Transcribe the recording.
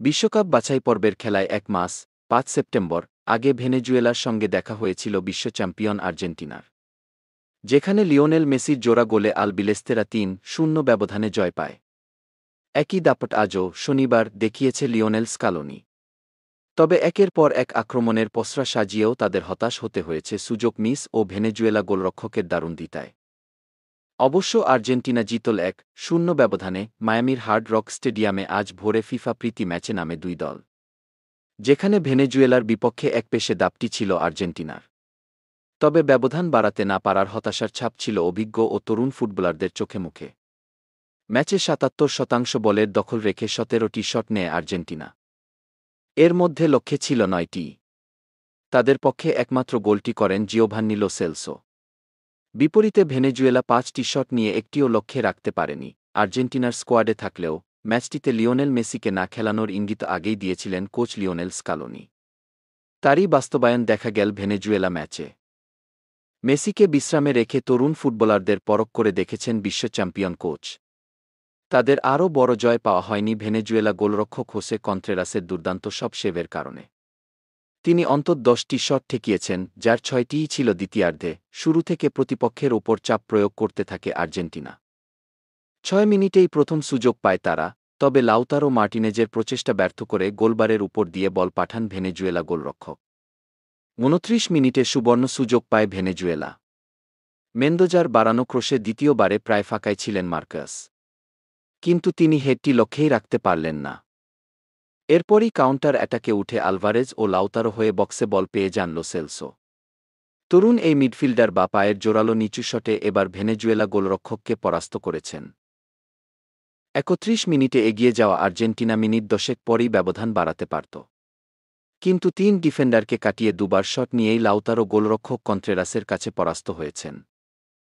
বিশ্বকাপ বাছাই পর্বের খেলায় ১ মাস ৫ সেপ্টেম্বর আগে ভেনেজুয়েলার সঙ্গে দেখা হয়েছিল বিশ্ব চ্যাম্পিয়ন আর্জেন্টিনার, যেখানে লিওনেল মেসির জোড়া গোলে আলবিলেস্তেরা ৩-০ ব্যবধানে জয় পায়। একই দাপট আজও শনিবার দেখিয়েছে লিওনেল স্কালোনি। তবে একের পর এক আক্রমণের পসরা সাজিয়েও তাদের হতাশ হতে হয়েছে সুযোগ মিস ও ভেনেজুয়েলা গোলরক্ষকের দারুণ দিতায়। অবশ্য আর্জেন্টিনা জিতল ১-০ ব্যবধানে মায়ামির হার্ড রক স্টেডিয়ামে আজ ভোরে ফিফা প্রীতি ম্যাচে নামে দুই দল, যেখানে ভেনেজুয়েলার বিপক্ষে এক পেশে দাপটি ছিল আর্জেন্টিনার। তবে ব্যবধান বাড়াতে না পারার হতাশার ছাপ ছিল অভিজ্ঞ ও তরুণ ফুটবলারদের চোখে মুখে। ম্যাচে ৭৭% বলের দখল রেখে ১৭টি শট নেয় আর্জেন্টিনা। এর মধ্যে লক্ষ্যে ছিল ৯টি। তাদের পক্ষে একমাত্র গোলটি করেন জিওভান্নি লো সেলসো। বিপরীতে ভেনেজুয়েলা ৫টি শট নিয়ে একটিও লক্ষ্যে রাখতে পারেনি। আর্জেন্টিনার স্কোয়াডে থাকলেও ম্যাচটিতে লিওনেল মেসিকে না খেলানোর ইঙ্গিত আগেই দিয়েছিলেন কোচ লিওনেল স্কালোনি। তারই বাস্তবায়ন দেখা গেল ভেনেজুয়েলা ম্যাচে। মেসিকে বিশ্রামে রেখে তরুণ ফুটবলারদের পরখ করে দেখেছেন বিশ্ব চ্যাম্পিয়ন কোচ। তাদের আরও বড় জয় পাওয়া হয়নি ভেনেজুয়েলা গোলরক্ষক হোসে কন্ত্রেরাসের দুর্দান্ত সব সেভের কারণে। তিনি অন্তত ১০টি শট ঠেকিয়েছেন, যার ৬টিই ছিল দ্বিতীয়ার্ধে। শুরু থেকে প্রতিপক্ষের ওপর চাপ প্রয়োগ করতে থাকে আর্জেন্টিনা। ৬ মিনিটেই প্রথম সুযোগ পায় তারা, তবে লাউতারো মার্টিনেজের প্রচেষ্টা ব্যর্থ করে গোলবারের উপর দিয়ে বল পাঠান ভেনেজুয়েলা গোলরক্ষক। ২৯ মিনিটে সুবর্ণ সুযোগ পায় ভেনেজুয়েলা। মেন্দোজার বাড়ানো ক্রসে দ্বিতীয়বারে প্রায় ফাঁকায় ছিলেন মার্কাস, কিন্তু তিনি হেডটি লক্ষ্যেই রাখতে পারলেন না। এরপরই কাউন্টার অ্যাটাকে উঠে আলভারেজ ও লাউতারো হয়ে বক্সে বল পেয়ে যান লো সেলসো। তরুণ এই মিডফিল্ডার বা পায়ের জোরালো নিচু শটে এবার ভেনেজুয়েলা গোলরক্ষককে পরাস্ত করেছেন। ৩১ মিনিটে এগিয়ে যাওয়া আর্জেন্টিনা মিনিট ১০ পরই ব্যবধান বাড়াতে পারত, কিন্তু ৩ ডিফেন্ডারকে কাটিয়ে দুবার শট নিয়েই লাউতারো গোলরক্ষক কন্ত্রেরাসের কাছে পরাস্ত হয়েছেন।